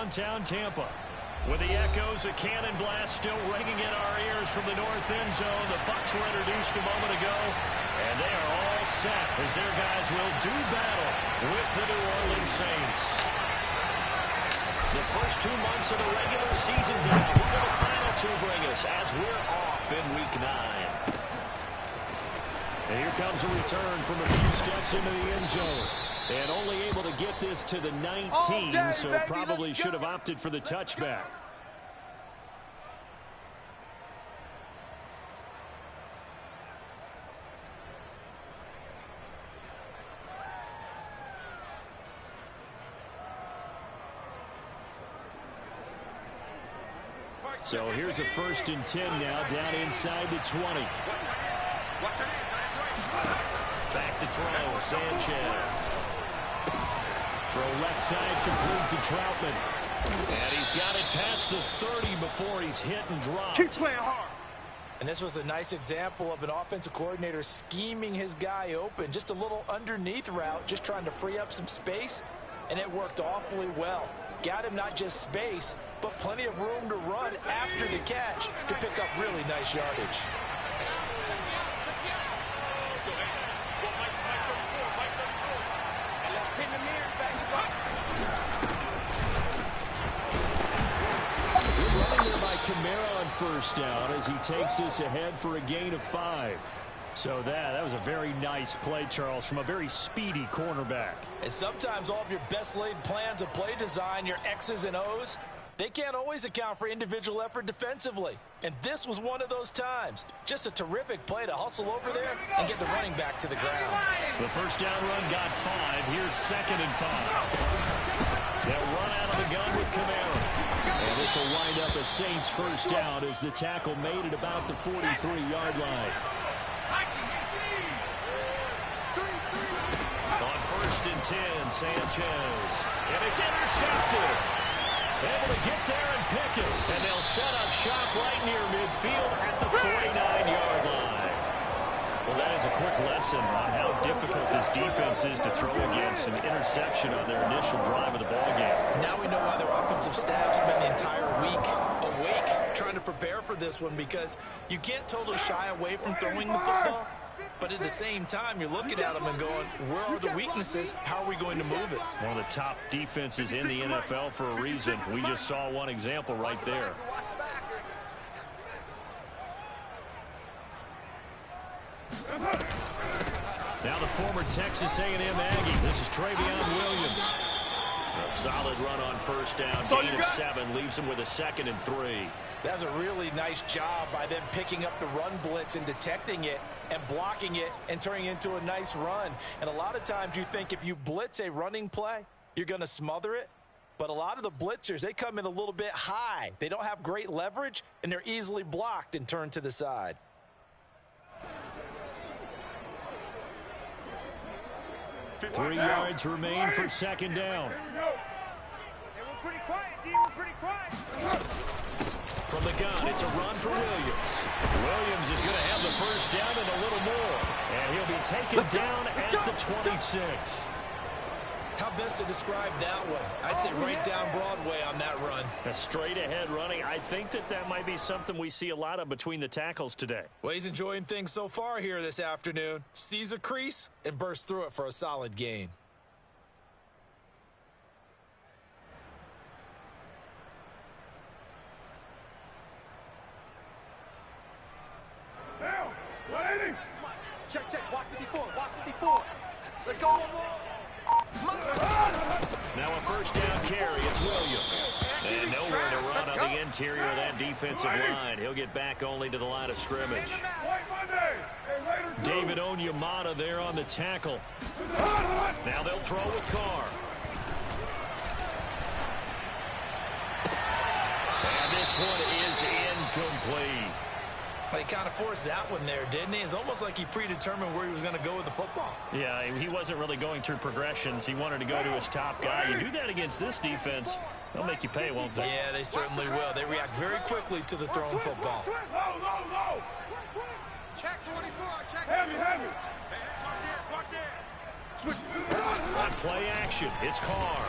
downtown Tampa. With the echoes of cannon blast still ringing in our ears from the north end zone, the Bucs were introduced a moment ago, and they are all set as their guys will do battle with the New Orleans Saints. The first 2 months of the regular season down. What will the final two bring us as we're off in Week 9? And here comes a return from a few steps into the end zone. And only able to get this to the 19, so probably should have opted for the touchback. So here's a 1st and 10 now, down inside the 20. Back to throw, Sanchez. Throw left side, complete to Troutman. And he's got it past the 30 before he's hit and dropped. Keep playing hard. And this was a nice example of an offensive coordinator scheming his guy open. Just a little underneath route, just trying to free up some space, and it worked awfully well. Got him not just space, but plenty of room to run after the catch to pick up really nice yardage. Running there by Kamara on 1st down as he takes this ahead for a gain of 5. So that was a very nice play, Charles, from a very speedy cornerback. And sometimes all of your best laid plans of play design, your X's and O's, they can't always account for individual effort defensively. And this was one of those times. Just a terrific play to hustle over there and get the running back to the ground. The 1st down run got 5. Here's 2nd and 5. They'll run out of the gun with Kamara. And this will wind up a Saints 1st down as the tackle made it about the 43-yard line. On 1st and 10, Sanchez. And it's intercepted. Able to get there and pick it. And they'll set up shop right near midfield at the 49-yard line. Well, that is a quick lesson on how difficult this defense is to throw against. An interception on their initial drive of the ballgame. Now we know why their offensive staff spent the entire week awake trying to prepare for this one, because you can't totally shy away from throwing the football. But at the same time, you're looking at them and going, where are the weaknesses? How are we going to move it? One of the top defenses in the NFL for a reason. We just saw one example right there. Now the former Texas A&M Aggie. This is Travion Williams. A solid run on 1st down. Gain of 7 leaves him with a 2nd and 3. That's a really nice job by them picking up the run blitz and detecting it and blocking it and turning it into a nice run. And a lot of times you think if you blitz a running play, you're going to smother it. But a lot of the blitzers, they come in a little bit high. They don't have great leverage, and they're easily blocked and turned to the side. Three yards remain for 2nd down. We're pretty quiet, D. We're pretty quiet. From the gun, it's a run for Williams. Williams is going to have the 1st down and a little more. And he'll be taken down at the 26. How best to describe that one? I'd say right down Broadway on that run. A straight ahead running. I think that might be something we see a lot of between the tackles today. Well, he's enjoying things so far here this afternoon. Sees a crease and bursts through it for a solid gain. Now, 180. Check. Watch 54. Watch 54. Let's go. Now a 1st down carry. It's Williams. And nowhere to run on the interior of that defensive line. He'll get back only to the line of scrimmage. David Onyemata there on the tackle. Now they'll throw with Carr. And this one is incomplete. But he kind of forced that one there, didn't he? It's almost like he predetermined where he was going to go with the football. Yeah, he wasn't really going through progressions. He wanted to go to his top guy. You do that against this defense, they'll make you pay, won't they? Yeah, they certainly will. They react very quickly to the thrown football. No. Check 24. Check. Heavy. Switch. On play action, it's Carr.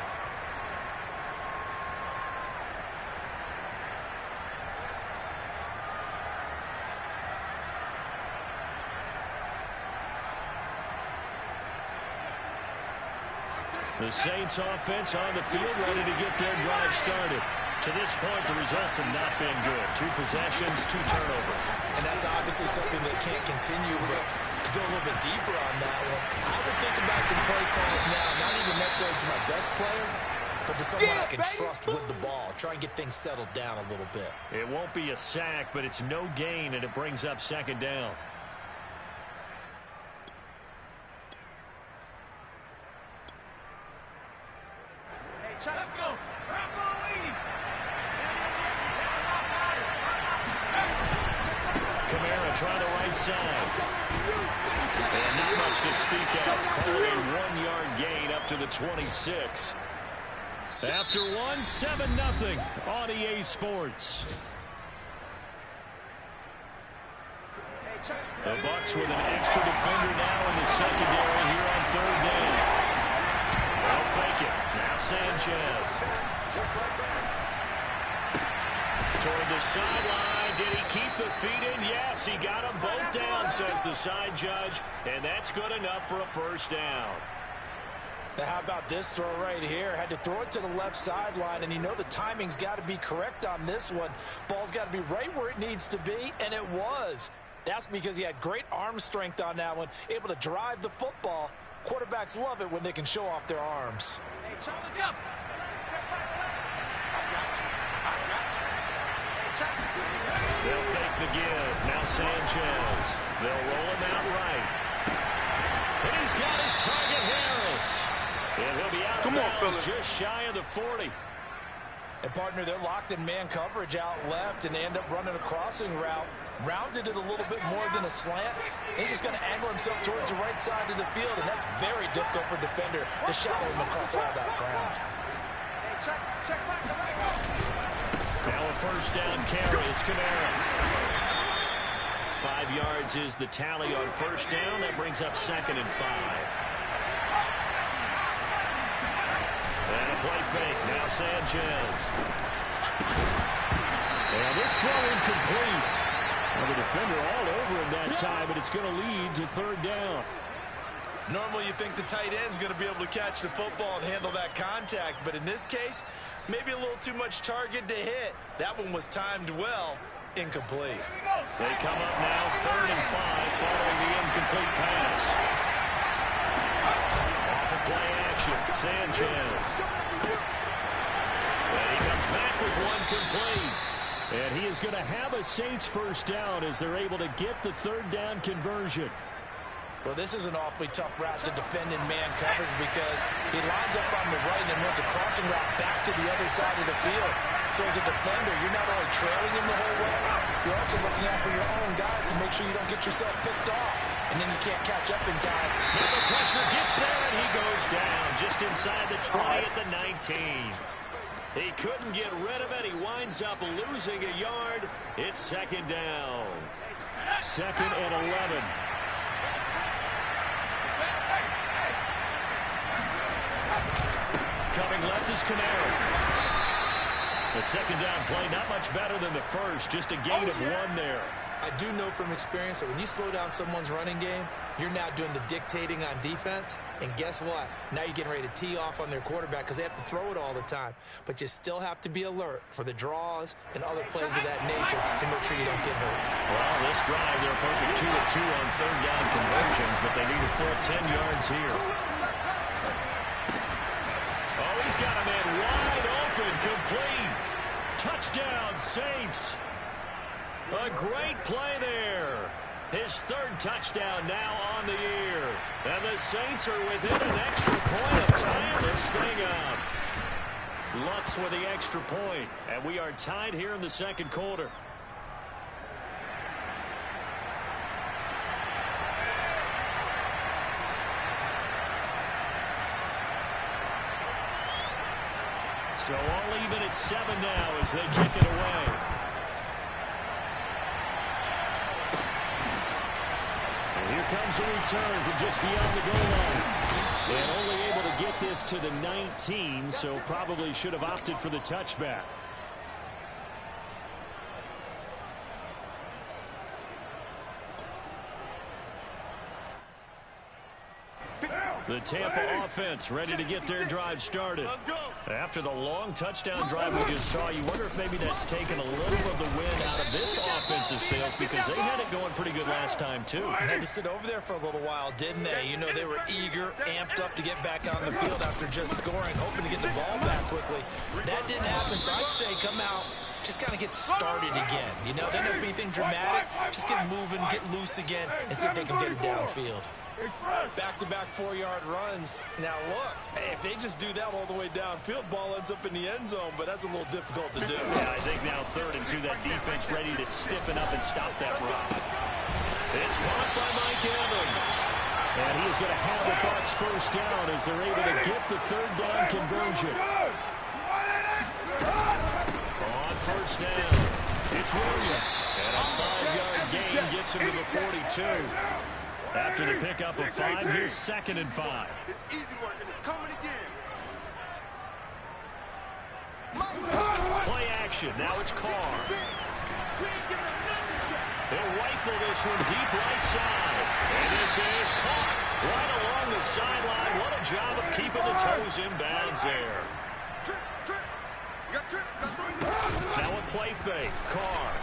The Saints offense on the field, ready to get their drive started. To this point, the results have not been good. 2 possessions, 2 turnovers. And that's obviously something that can't continue, but to go a little bit deeper on that one, I would think about some play calls now, not even necessarily to my best player, but to someone I can trust with the ball. Try and get things settled down a little bit. It won't be a sack, but it's no gain, and it brings up 2nd down. Let's go. Kamara trying the right side. And not much to speak of. Called a 1-yard gain up to the 26. After 1, 7-0 on EA Sports. The Bucs with an extra defender now in the secondary here on 3rd down. They'll fake it. Now Sanchez. Toward the sideline. Did he keep the feet in? Yes, he got them both down, says the side judge. And that's good enough for a 1st down. Now, how about this throw right here? Had to throw it to the left sideline, and you know the timing's got to be correct on this one. Ball's got to be right where it needs to be, and it was. That's because he had great arm strength on that one, able to drive the football. Quarterbacks love it when they can show off their arms. Hey, Charlie, come. They'll fake the give. Now Sanchez. They'll roll him out right. And he's got his target, Harris. And he'll be out of bounds just shy of the 40. And, partner, they're locked in man coverage out left, and they end up running a crossing route. Rounded it a little bit more than a slant. He's just going to angle himself towards the right side of the field, and that's very difficult for a defender to shadow him across all that ground. Hey, check back. Now a 1st down carry. It's Kamara. 5 yards is the tally on 1st down. That brings up 2nd and 5. And a play fake. Now Sanchez. And this throw incomplete. Well, the defender all over him that time, but it's going to lead to 3rd down. Normally you think the tight end's going to be able to catch the football and handle that contact, but in this case, maybe a little too much target to hit. That one was timed well. Incomplete. They come up now 3rd and 5 following the incomplete pass. Off of play action, Sanchez. And he comes back with one complete. And he is going to have a Saints 1st down as they're able to get the 3rd down conversion. Well, this is an awfully tough route to defend in man coverage because he lines up on the right and runs a crossing route back to the other side of the field. So as a defender, you're not only trailing him the whole way, you're also looking out for your own guys to make sure you don't get yourself picked off. And then you can't catch up in time. Now the pressure gets there, and he goes down just inside the 20 at the 19. He couldn't get rid of it. He winds up losing a yard. It's 2nd down. 2nd and 11. Coming left is Kamara. The 2nd down play, not much better than the first. Just a gain of 1 there. I do know from experience that when you slow down someone's running game, you're now doing the dictating on defense. And guess what? Now you're getting ready to tee off on their quarterback because they have to throw it all the time. But you still have to be alert for the draws and other plays of that nature and make sure you don't get hurt. Well, this drive, they're a perfect 2 of 2 on 3rd down conversions, but they need a full 10 yards here. Oh, he's got a man wide open, complete. Touchdown, Saints. A great play there. His 3rd touchdown now on the year. And the Saints are within an extra point of tying this thing up. Lutz with the extra point. And we are tied here in the 2nd quarter. So all even at 7 now as they kick it away. Here comes a return from just beyond the goal line. And only able to get this to the 19, so probably should have opted for the touchback. The Tampa offense ready to get their drive started. Let's go. After the long touchdown drive we just saw, you wonder if maybe that's taken a little of the wind out of this offensive sails because they had it going pretty good last time, too. Had to sit over there for a little while, didn't they? You know, they were eager, amped up to get back on the field after just scoring, hoping to get the ball back quickly. That didn't happen, so I'd say come out, just kind of get started again. You know, they don't have anything dramatic. Just get moving, get loose again, and see if they can get it downfield. Back-to-back 4-yard runs. Now, look, hey, if they just do that all the way downfield, ball ends up in the end zone, but that's a little difficult to do. Yeah, I think now 3rd and 2, that defense ready to stiffen up and stop that run. It's caught by Mike Evans. And he is going to have the Bucs first down as they're able to get the 3rd down conversion. On first down, it's Williams. And a 5-yard gain gets him to the 42. After the pickup of 5, here's 2nd and 5. It's easy work, and it's coming again. Play action. Now it's Carr. They'll rifle this one deep right side. And this is caught right along the sideline. What a job of keeping the toes in bounds there. Now a play fake. Carr.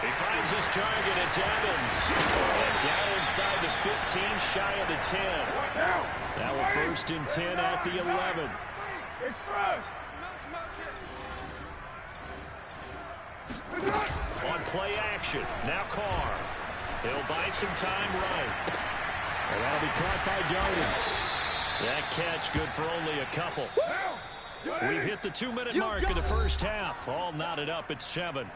He finds his target. It's Evans. And down inside the 15, shy of the 10. Now a 1st and 10 at the 11. On play action. Now Carr. He'll buy some time right. And that'll be caught by Darden. That catch good for only a couple. We've hit the 2-minute mark of the first half. All knotted up at 7.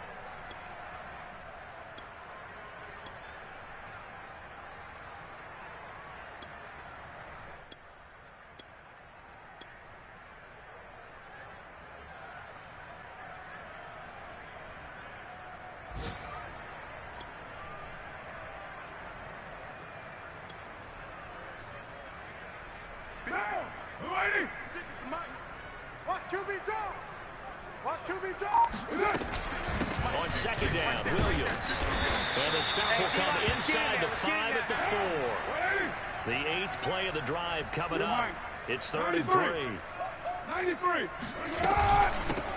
On 2nd down, Williams. And the stop will come inside the 5 at the 4. The 8th play of the drive coming up. It's 3rd and 3. 93.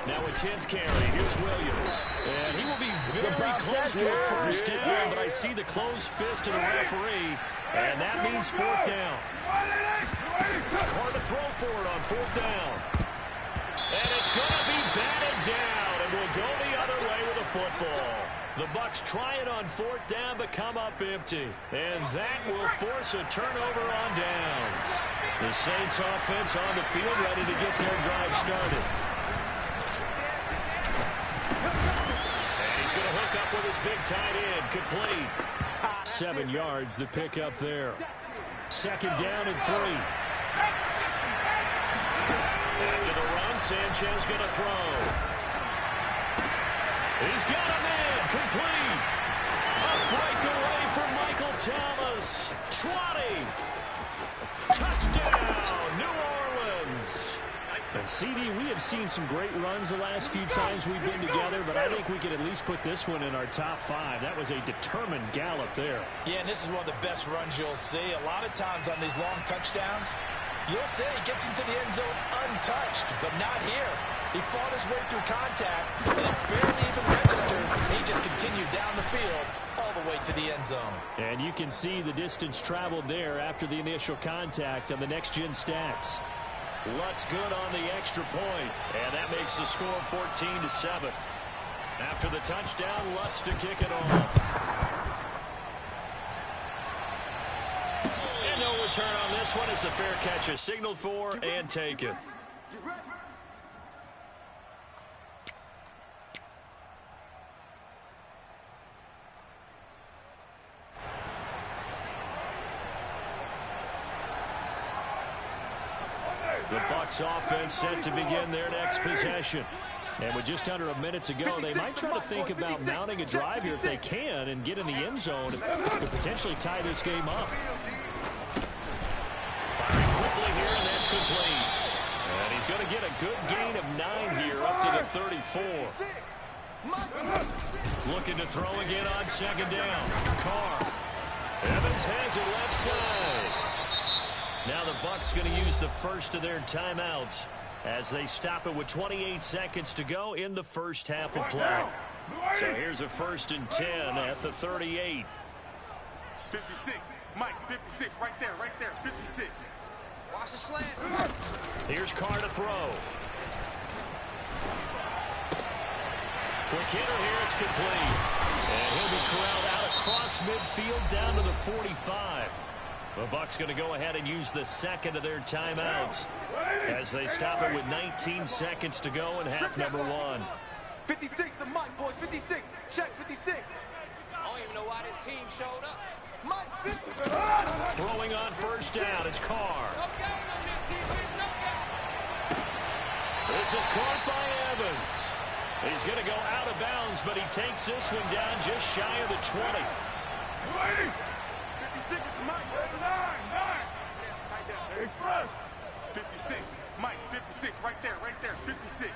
Now a 10th carry. Here's Williams. And he will be very close to a first down, but I see the closed fist of the referee, and that means 4th down. Hard to throw for it on 4th down. And it's going to be batted down, and we'll go the other way with the football. The Bucs try it on 4th down, but come up empty. And that will force a turnover on downs. The Saints offense on the field ready to get their drive started. And he's going to hook up with his big tight end. Complete. 7 yards, the pickup there. 2nd down and 3. After the run, Sanchez going to throw. He's got him in. Complete. A breakaway from Michael Thomas. 20. Touchdown, New Orleans. And CD, we have seen some great runs the last few times we've been together, but I think we could at least put this one in our top 5. That was a determined gallop there. Yeah, and this is one of the best runs you'll see. A lot of times on these long touchdowns, you'll say he gets into the end zone untouched, but not here. He fought his way through contact, and it barely even registered. He just continued down the field all the way to the end zone. And you can see the distance traveled there after the initial contact on the next-gen stats. Lutz good on the extra point, and that makes the score 14-7. After the touchdown, Lutz to kick it off. And no return on this one as the fair catch is signaled for and taken. The Bucs offense set to begin their next possession. And with just under a minute to go, they might try to think about mounting a drive here if they can and get in the end zone to potentially tie this game up. Firing quickly here, and that's complete. And he's going to get a good gain of 9 here up to the 34. Looking to throw again on 2nd down. Carr. Evans has it left side. Now the Bucs going to use the first of their timeouts as they stop it with 28 seconds to go in the first half of play. So here's a 1st and 10 at the 38. 56. Mike, 56. Right there, 56. Watch the slant. Here's Carr to throw. Quick hitter here, it's complete. And he'll be corralled out across midfield down to the 45. The Bucs going to go ahead and use the second of their timeouts as they stop it with 19 seconds to go in half number 1. 56 to Mike, boys. 56. Check 56. I don't even know why this team showed up. Mike, 50. Throwing on 1st down is Carr. No game on this defense. No game. This is caught by Evans. He's going to go out of bounds, but he takes this one down just shy of the 20. 56 to Mike. 9. Express. 56. Mike, 56. Right there, 56.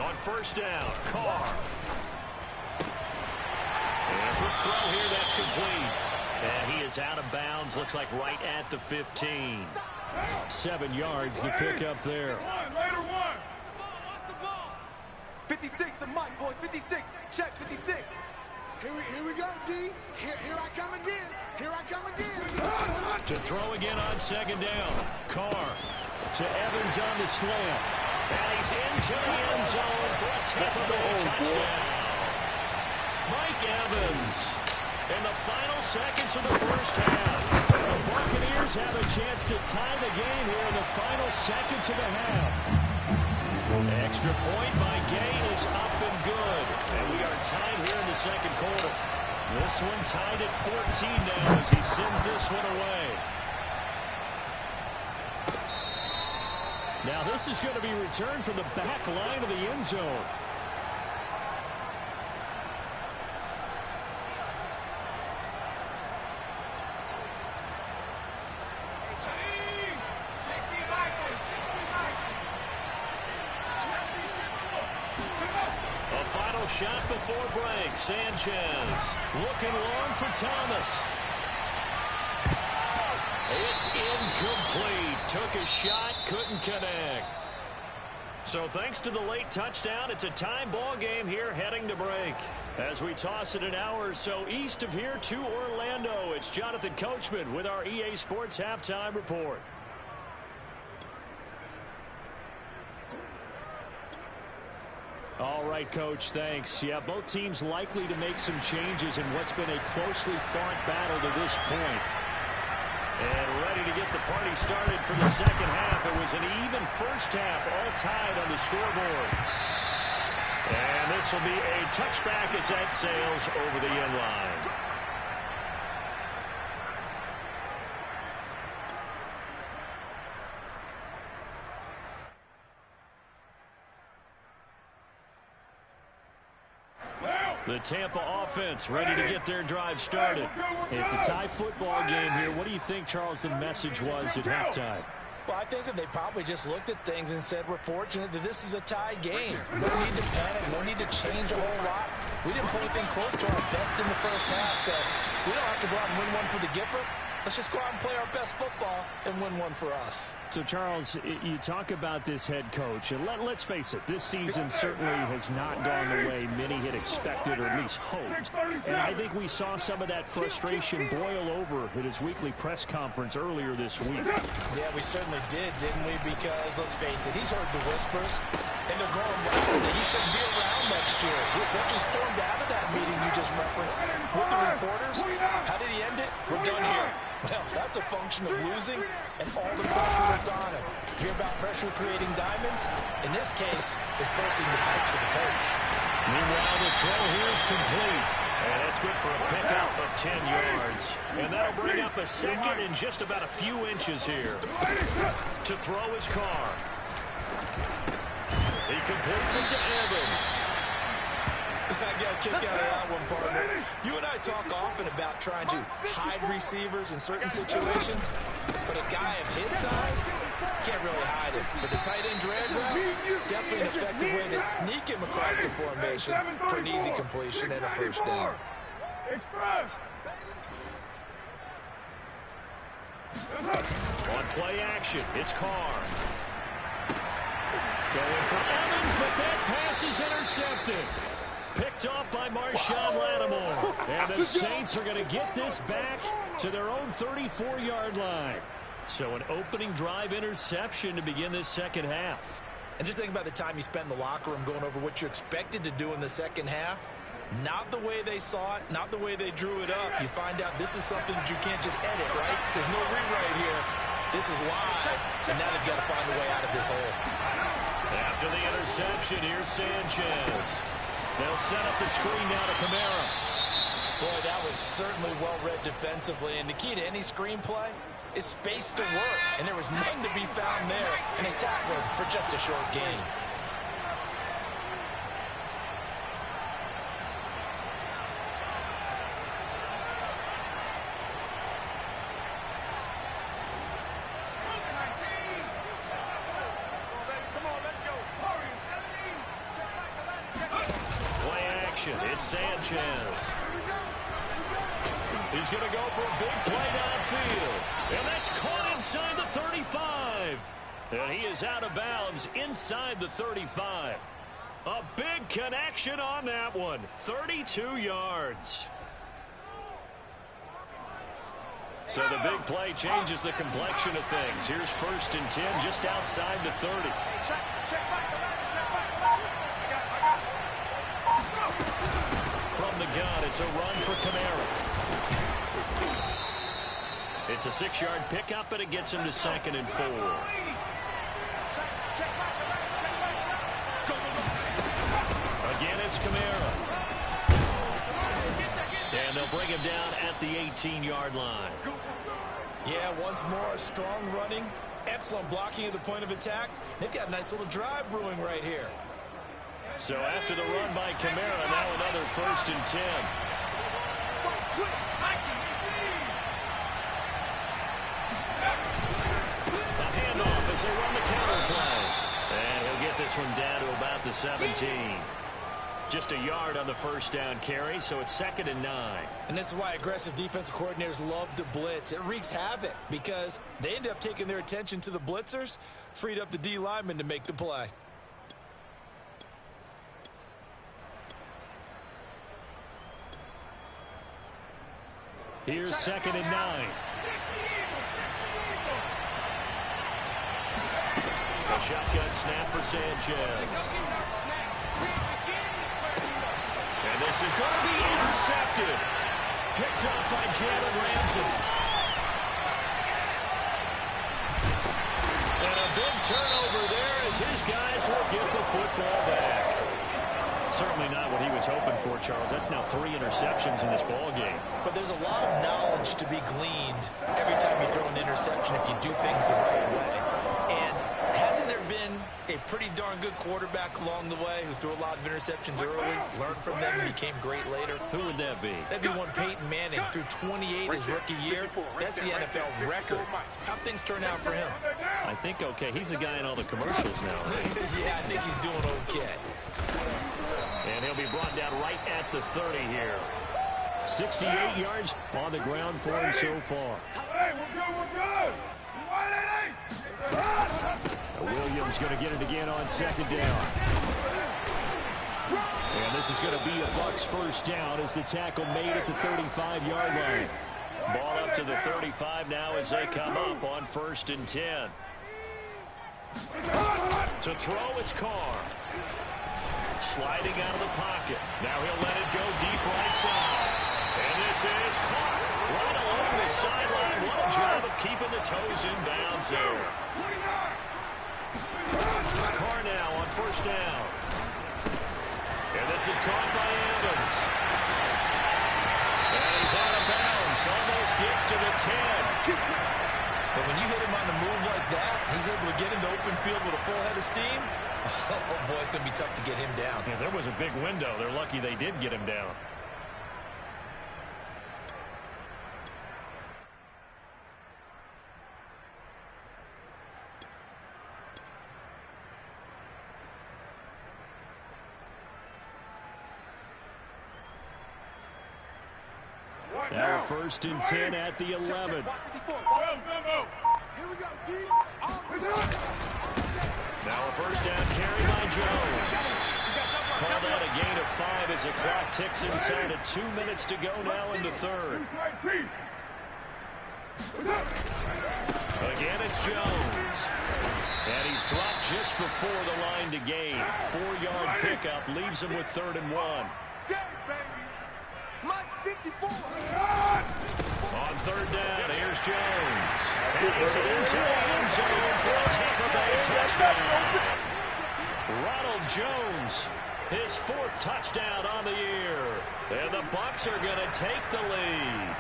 On 1st down, Carr. And a quick throw here, that's complete. And he is out of bounds, looks like right at the 15. 7 yards to pick up there. Later one. 56 to Mike, boys. 56. Check 56. Here we go, D. Here I come again. Here I come again. To throw again on 2nd down. Carr to Evans on the slant. And he's into the end zone for a top-of-the-head touchdown. Mike Evans in the final seconds of the first half. The Buccaneers have a chance to tie the game here in the final seconds of the half. Extra point by Gay is up and good. And we are tied here in the 2nd quarter. This one tied at 14 now as he sends this one away. Now this is going to be returned from the back line of the end zone. Shot before break. Sanchez looking long for Thomas. It's incomplete. Took a shot, couldn't connect. So thanks to the late touchdown, it's a time ball game here heading to break. As we toss it an hour or so east of here to Orlando, it's Jonathan Coachman with our EA Sports Halftime Report. All right, Coach, thanks. Yeah, both teams likely to make some changes in what's been a closely fought battle to this point. And ready to get the party started for the 2nd half. It was an even first half, all tied on the scoreboard. And this will be a touchback as that sails over the end line. The Tampa offense ready to get their drive started. It's a tie football game here. What do you think, Charles, the message was at halftime? Well, I think that they probably just looked at things and said, we're fortunate that this is a tie game. No need to panic. No need to change a whole lot. We didn't play anything close to our best in the first half, so we don't have to go out and win one for the Gipper. Let's just go out and play our best football and win one for us. So, Charles, you talk about this head coach, and let's face it, this season certainly has not gone the way many had expected or at least hoped. And I think we saw some of that frustration boil over at his weekly press conference earlier this week. Yeah, we certainly did, didn't we? Because, let's face it, he's heard the whispers, and they're going wild that he shouldn't be around next year. He essentially stormed out of that meeting you just referenced with the reporters. How did he end it? We're done here. Well, that's a function of losing and all the pressure that's on him. Hear about pressure creating diamonds? In this case, it's bursting the pipes of the coach. Meanwhile, the throw here is complete. And that's good for a pickup of 10 yards. And that'll bring up a second in just about a few inches here. To throw his Carr. He completes it to Evans. I got a kick out of that one, partner. You and I talk often about trying to hide receivers in certain situations, but a guy of his size can't really hide him. But the tight end drag route, definitely an effective way to sneak him across the formation for an easy completion and a first down. Express. On play action, it's Carr. Going for Evans, but that pass is intercepted. Picked off by Marshawn Lattimore. And the Saints are going to get this back to their own 34-yard line. So an opening drive interception to begin this second half. And just think about the time you spent in the locker room going over what you expected to do in the second half. Not the way they saw it, not the way they drew it up. You find out this is something that you can't just edit, right? There's no rewrite here. This is live, and now they've got to find a way out of this hole. After the interception, here's Sanchez. They'll set up the screen now to Kamara. Boy, that was certainly well-read defensively, and the key to any screenplay is space to work, and there was none to be found there, and a tackler for just a short gain. It's Sanchez. He's going to go for a big play downfield. And that's caught inside the 35. And he is out of bounds inside the 35. A big connection on that one. 32 yards. So the big play changes the complexion of things. Here's 1st and 10 just outside the 30. From the gun, it's a run for Kamara. It's a 6-yard pickup, and it gets him to 2nd and 4. Again, it's Kamara. And they'll bring him down at the 18-yard line. Yeah, once more, strong running, excellent blocking at the point of attack. They've got a nice little drive brewing right here. So after the run by Kamara, now another 1st and 10. A handoff as they run the counter play. And he'll get this one down to about the 17. Just a yard on the 1st down carry, so it's 2nd and 9. And this is why aggressive defensive coordinators love to blitz. It wreaks havoc because they end up taking their attention to the blitzers, freed up the D lineman to make the play. Here's 2nd and 9. A shotgun snap for Sanchez. And this is going to be intercepted. Picked up by Jalen Ramsey. And a big turnover there as his guys will get the football back. Certainly not what he was hoping for, Charles. That's now 3 interceptions in this ball game. But there's a lot of knowledge to be gleaned every time you throw an interception if you do things the right way. And hasn't there been a pretty darn good quarterback along the way who threw a lot of interceptions early, learned from them, and became great later? Who would that be? That'd be one Peyton Manning, threw 28 his rookie year. That's the NFL record. How'd things turn out for him? I think okay. He's the guy in all the commercials now. Yeah, I think he's doing okay. And he'll be brought down right at the 30 here. 68 yards on the ground for him so far. Hey, we're good. Williams going to get it again on 2nd down. And this is going to be a Bucs 1st down as the tackle made at the 35-yard line. Ball up to the 35 now as they come up on 1st and 10. To throw, it's Carr. Sliding out of the pocket. Now he'll let it go deep right side. And this is caught right along the sideline. What a job of keeping the toes in bounds there. Carr now on 1st down. And this is caught by Evans. And he's out of bounds. Almost gets to the 10. But when you hit him on the move like that, he's able to get into open field with a full head of steam. Oh, boy, it's going to be tough to get him down. Yeah, there was a big window. They're lucky they did get him down. Now 1st and 10 at the 11. Watch me before. Here we go, D. Now a 1st down carry by Jones. Called out a gain of 5 as the clock ticks inside of 2 minutes to go now in the 3rd. Again, it's Jones. And he's dropped just before the line to gain. 4-yard pickup leaves him with 3rd and 1. Dang, baby. Mike 54. On 3rd down, here's Jones. And he's into the end zone for a Tampa Bay touchdown. Ronald Jones, his 4th touchdown on the year. And the Bucs are going to take the lead.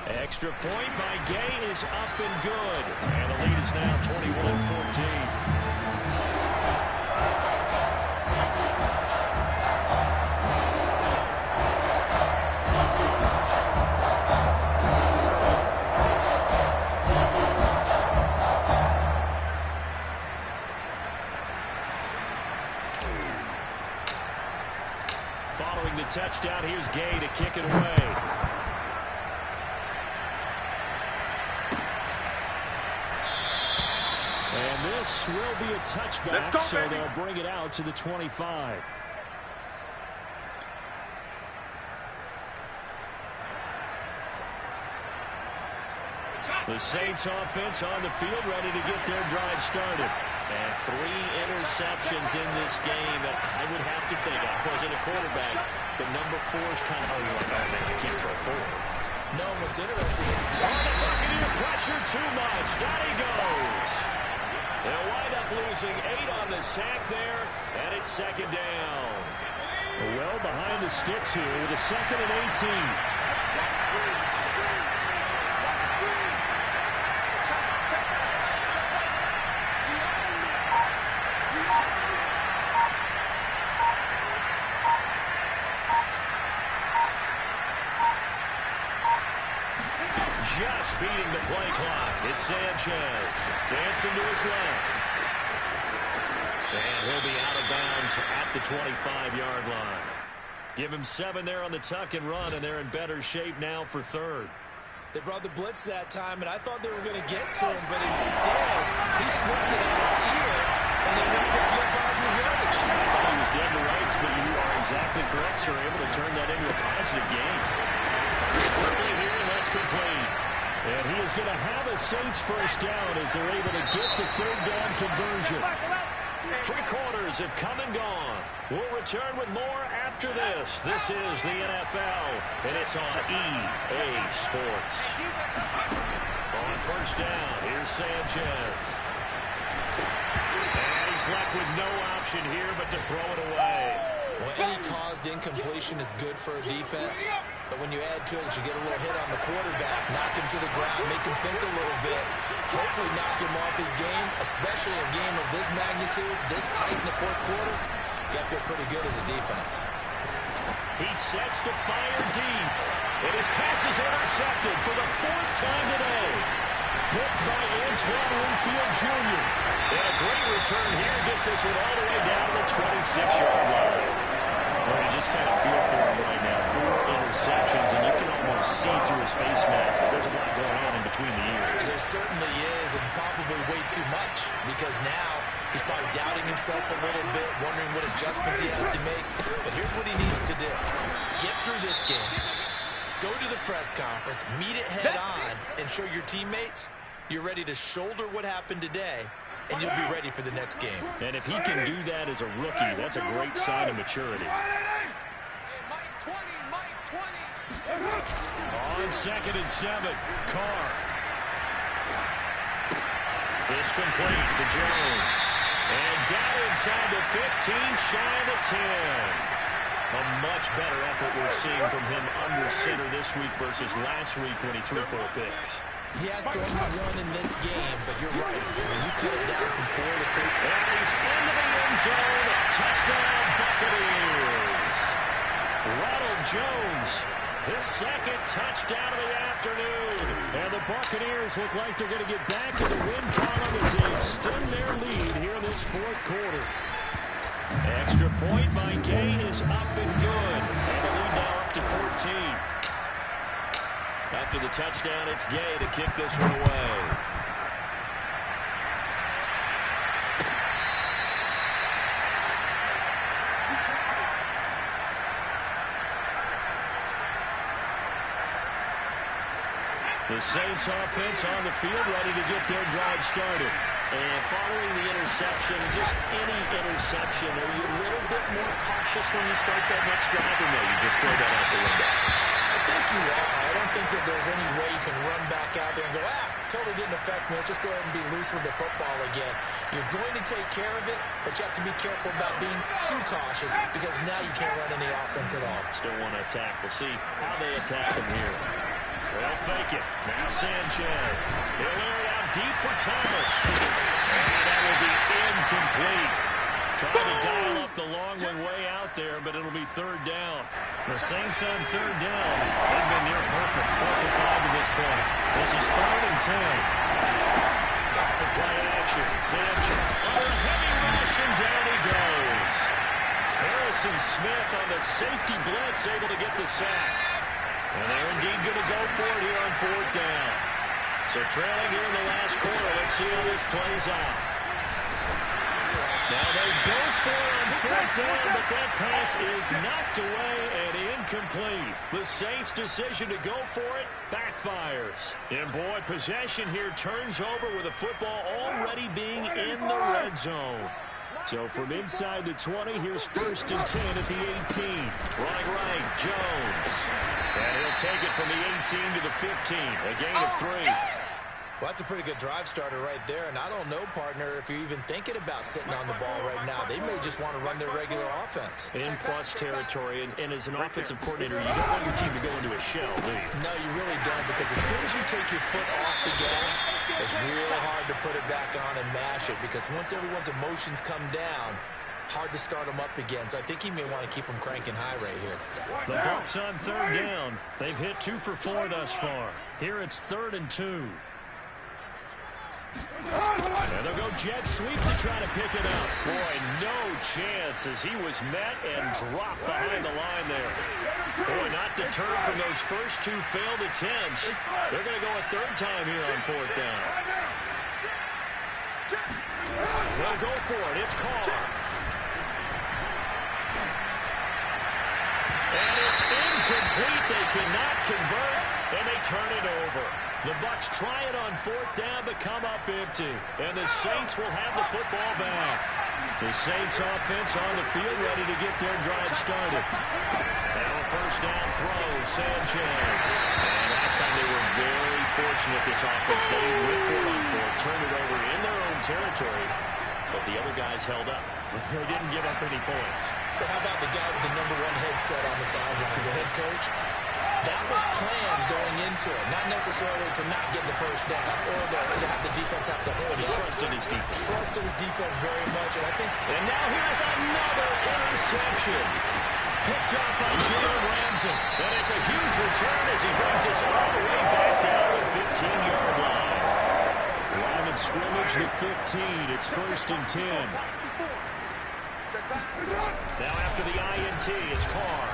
Extra point by Gay is up and good. And the lead is now 21-14. Following the touchdown, here's Gay to kick it away. And this will be a touchback, so they'll bring it out to the 25. The Saints offense on the field, ready to get their drive started. And 3 interceptions in this game. And I would have to think, I wasn't a quarterback, but number 4 is kind of, I can't throw 4. No, what's interesting. The Buccaneer pressure too much. Down he goes. They'll wind up losing 8 on the sack there, and it's 2nd down. Well behind the sticks here with a 2nd and 18. Just beating the play clock. It's Sanchez. Dancing to his left. And he'll be out of bounds at the 25-yard line. Give him 7 there on the tuck and run, and they're in better shape now for 3rd. They brought the blitz that time, and I thought they were going to get to him, but instead, he flipped it on its ear, and they went to get positive yardage. I thought he was dead to rights, but you are exactly correct, sir. Able to turn that into a positive gain. Quickly here, and that's complete. And he is going to have a Saints 1st down as they're able to get the 3rd down conversion. 3 quarters have come and gone. We'll return with more after this. This is the NFL, and it's on EA Sports. On 1st down, here's Sanchez. And he's left with no option here but to throw it away. Well, any caused incompletion is good for a defense, but when you add to it, you get a little hit on the quarterback, knock him to the ground, make him think a little bit, hopefully knock him off his game, especially in a game of this magnitude, this tight in the 4th quarter. You got to feel pretty good as a defense. He sets to fire deep, and his pass is intercepted for the 4th time today. Picked by Antoine Winfield Jr. And a great return here gets us all the way down to the 26-yard line. Well, you just kind of feel for him right now. 4 interceptions, and you can almost see through his face mask. There's a lot going on in between the ears. There certainly is, and probably way too much, because now he's probably doubting himself a little bit, wondering what adjustments he has to make. But here's what he needs to do. Get through this game. Go to the press conference, meet it head on, and show your teammates you're ready to shoulder what happened today, and you'll be ready for the next game. And if he can do that as a rookie, that's a great sign of maturity. Mike 20, Mike 20. On 2nd and 7, Carr. It's complete to Jones. And down inside the 15, shy of the 10. A much better effort we're seeing from him under center this week versus last week when he threw 4 picks. He has thrown one in this game, but you're right. When you cut it down from 4 to 3. And he's into the end zone. Touchdown, Buccaneers. Ronald Jones, his 2nd touchdown of the afternoon. And the Buccaneers look like they're going to get back in the win column as they extend their lead here in this 4th quarter. Extra point by Gay is up and good. And the lead now up to 14. After the touchdown, it's Gay to kick this one away. The Saints offense on the field, ready to get their drive started. And following the interception, just any interception, are you a little bit more cautious when you start that next drive, or no, you just throw that out the window? I think you are. I don't think that there's any way you can run back out there and go, totally didn't affect me. Let's just go ahead and be loose with the football again. You're going to take care of it, but you have to be careful about being too cautious because now you can't run any offense at all. Still want to attack. We'll see how they attack them here. They'll fake it. Now Sanchez. He'll air it out deep for Thomas. And that will be incomplete. Trying to dial up the long one way out there, but it'll be third down. The Saints on third down. They've been near perfect. 4 for 5 to this point. This is 3rd and 10. Off the play action. Sanchez under a heavy rush, and down he goes. Harrison Smith on the safety blitz, able to get the sack. And they're indeed going to go for it here on 4th down. So trailing here in the last quarter. Let's see how this plays out. Now they go for it on 4th down, but that pass is knocked away and incomplete. The Saints' decision to go for it backfires. And boy, possession here turns over with the football already being in the red zone. So from inside the 20, here's 1st and 10 at the 18. Running right, Jones. And he'll take it from the 18 to the 15. A gain of 3. Well, that's a pretty good drive starter right there. And I don't know, partner, if you're even thinking about sitting on the ball right now. They may just want to run their regular offense. In plus territory. And as an offensive coordinator, you don't want your team to go into a shell, do you? No, you really don't. Because as soon as you take your foot off the gas, it's real hard to put it back on and mash it. Because once everyone's emotions come down, hard to start them up again. So I think he may want to keep them cranking high right here. The Bucs on 3rd down. They've hit 2 for 4 thus far. Here it's 3rd and 2. And they'll go jet sweep to try to pick it up. Boy, no chance as he was met and dropped behind the line there. Boy, not deterred from those first 2 failed attempts. They're going to go a 3rd time here on 4th down. They'll go for it. It's Carr. And it's incomplete. They cannot convert, and they turn it over. The Bucs try it on 4th down, but come up empty. And the Saints will have the football back. The Saints offense on the field, ready to get their drive started. Now a 1st down throw, Sanchez. And last time they were very fortunate, this offense. They went for it on 4th, turned it over in their own territory. But the other guys held up. They didn't give up any points. So how about the guy with the #1 headset on the sidelines, the head coach? That was planned going into it, not necessarily to not get the 1st down or to have the defense have to hold it. He trusted his defense. Trusted his defense very much, and I think. And now here's another interception. Picked off by Jalen Ramsey. And it's a huge return as he brings us all the way back down to the 15-yard line. Line of scrimmage to 15. It's 1st and 10. Now after the INT, it's Carr.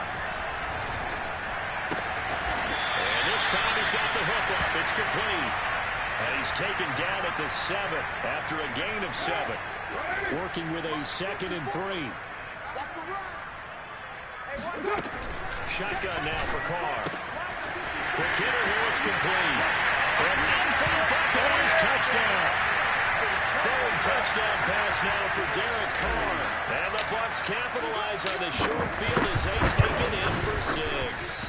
And this time he's got the hook up. It's complete. And he's taken down at the 7 after a gain of 7. Working with a 2nd and 3. Shotgun now for Carr. Quick hitter here. It's complete. And in for the Buccaneers, touchdown. 3rd touchdown pass now for Derek Carr. And the Bucs capitalize on the short field as they take it in for 6.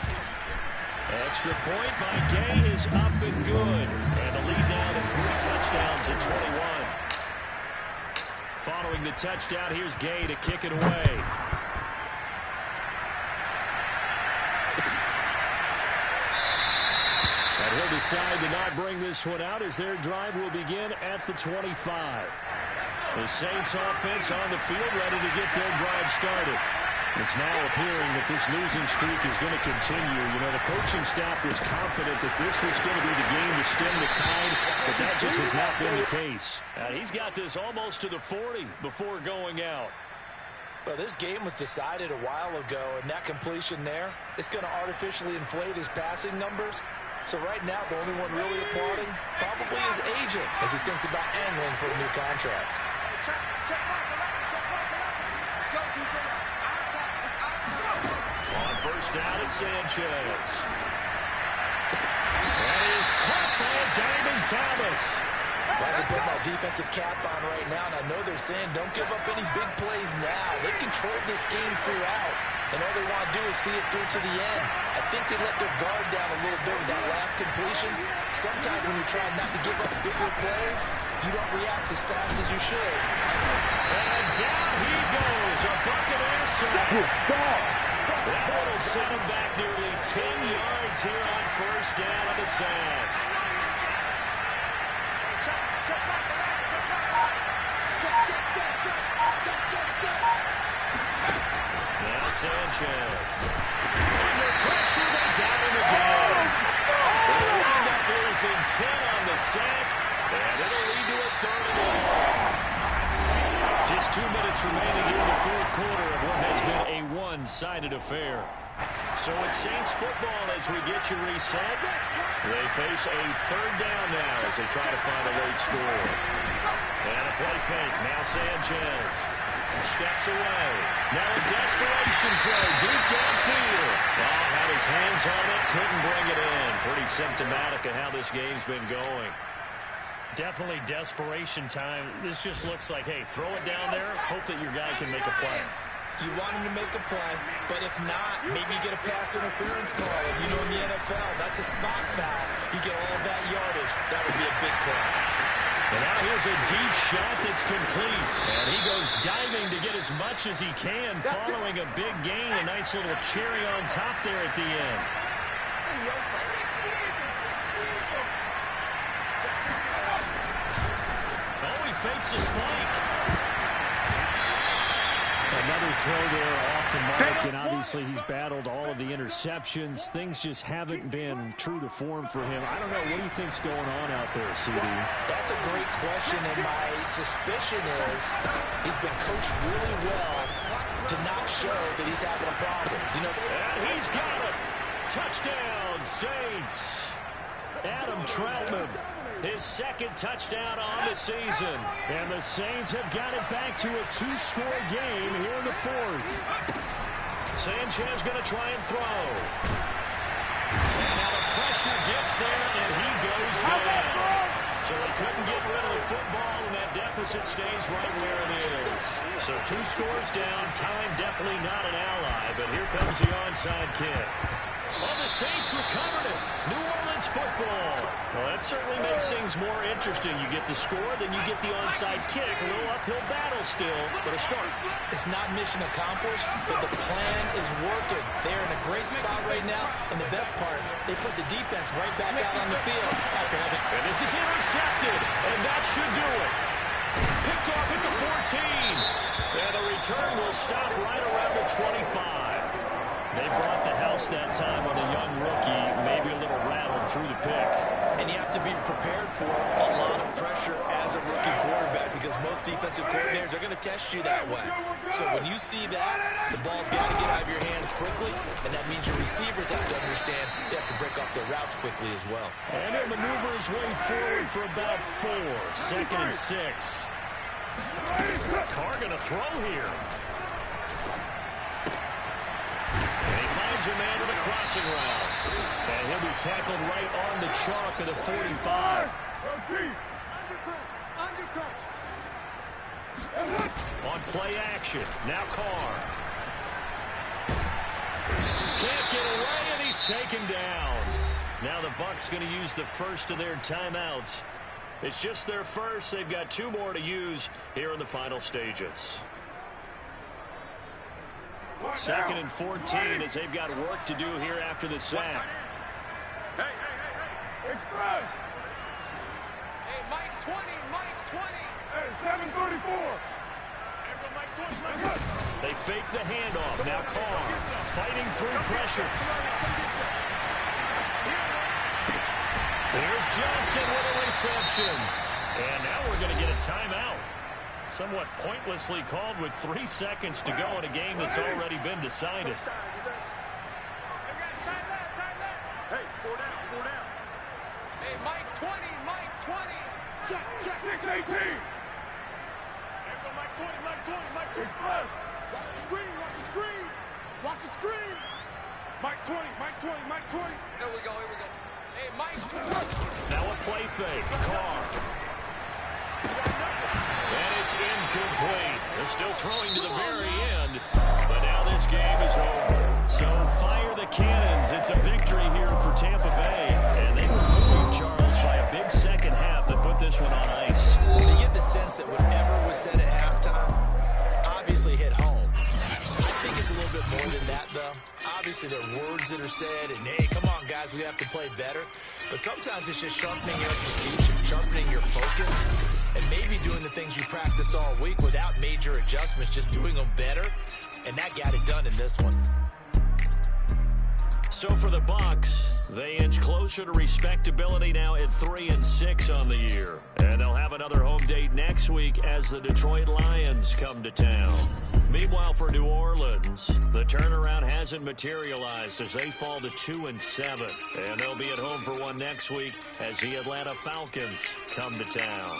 Extra point by Gay is up and good. And the lead now to 3 touchdowns at 21. Following the touchdown, here's Gay to kick it away. And he'll decide to not bring this one out as their drive will begin at the 25. The Saints offense on the field, ready to get their drive started. It's now appearing that this losing streak is going to continue. You know, the coaching staff was confident that this was going to be the game to stem the tide, but that just has not been the case. He's got this almost to the 40 before going out. Well, this game was decided a while ago, and that completion there, it's going to artificially inflate his passing numbers. So right now, the only one really applauding probably his agent as he thinks about angling for a new contract. Let's go, defense. On first down, it's Sanchez. That is caught by Diamond Thomas. Well, I can put my defensive cap on right now, and I know they're saying don't give up any big plays now. They controlled this game throughout, and all they want to do is see it through to the end. I think they let their guard down a little bit with that last completion. Sometimes when you try not to give up bigger plays, you don't react as fast as you should. And down he goes, a Buccaneer sack. That one will set him back nearly 10 yards here on first down on the sack. Now Sanchez. Under pressure, they got him again. They end up losing 10 on the sack, and it'll lead to a 3rd and long. Just 2 minutes remaining here in the fourth quarter of what has been a one-sided affair. So it's Saints football as we get you reset. They face a 3rd down now as they try to find a late score. And a play fake. Now Sanchez steps away. Now a desperation throw deep downfield. Oh, had his hands on it, couldn't bring it in. Pretty symptomatic of how this game's been going. Definitely desperation time. This just looks like, hey, throw it down there, hope that your guy can make a play. You want him to make a play, but if not, maybe you get a pass interference call. And you know in the NFL, that's a spot foul. You get all of that yardage. That would be a big play. And now here's a deep shot that's complete. And he goes diving to get as much as he can following a big gain. A nice little cherry on top there at the end. Oh, he fakes a spike. Another throw there off the mark, and obviously he's battled all of the interceptions. Things just haven't been true to form for him. I don't know. What do you think's going on out there, CD? That's a great question, and my suspicion is he's been coached really well to not show that he's having a problem. You know, and he's got it. Touchdown, Saints. Adam Troutman. His 2nd touchdown on the season. And the Saints have got it back to a 2-score game here in the 4th. Sanchez going to try and throw. And now the pressure gets there, and he goes down. So he couldn't get rid of the football, and that deficit stays right where it is. So 2 scores down. Time definitely not an ally, but here comes the onside kick. Oh, the Saints recovered it. New Orleans football. Well, that certainly makes things more interesting. You get the score, then you get the onside kick. A little uphill battle still, but a start. It's not mission accomplished, but the plan is working. They're in a great spot right now, and the best part, they put the defense right back out on the field after having... And this is intercepted, and that should do it. Picked off at the 14. And the return will stop right around the 25. They brought the house that time on a young rookie, maybe a little rattled through the pick. And you have to be prepared for a lot of pressure as a rookie quarterback because most defensive coordinators are going to test you that way. So when you see that, the ball's got to get out of your hands quickly, and that means your receivers have to understand they have to break up their routes quickly as well. And he'll maneuver his way forward for about 4. 2nd and 6. Carr going to throw here. A man with a crossing route. And he'll be tackled right on the chalk of the 45. On play action. Now Carr. Can't get away, and he's taken down. Now the Bucs going to use the first of their timeouts. It's just their first. They've got 2 more to use here in the final stages. 2nd and 14 as they've got work to do here after the sack. Hey. Express. Hey, Mike 20, Mike 20. Hey, 734. Mike 20. They fake the handoff. Now Carr fighting through pressure. Here's Johnson with a reception. And now we're going to get a timeout. Somewhat pointlessly called with 3 seconds to go in a game that's already been decided. Hey, 4 down, 4 down. Hey, Mike 20, Mike 20. Check, check. 6-18. There go Mike 20, Mike 20, Mike 20. Express. Watch the screen, watch the screen. Watch the screen. Mike 20, Mike 20, Mike 20. Here we go, here we go. Hey, Mike 20. Now a play fake. Carr. And it's incomplete. They're still throwing to the very end. But now this game is over. So fire the cannons. It's a victory here for Tampa Bay. And they were moving, Charles, by a big second half that put this one on ice. So you get the sense that whatever was said at halftime obviously hit home. I think it's a little bit more than that, though. Obviously, there are words that are said, and, hey, come on, guys, we have to play better. But sometimes it's just sharpening your execution, sharpening your focus, and maybe doing the things you practiced all week without major adjustments, just doing them better. And that got it done in this one. So for the Bucs, they inch closer to respectability now at 3-6 on the year. And they'll have another home date next week as the Detroit Lions come to town. Meanwhile, for New Orleans, the turnaround hasn't materialized as they fall to 2-7. And they'll be at home for one next week as the Atlanta Falcons come to town.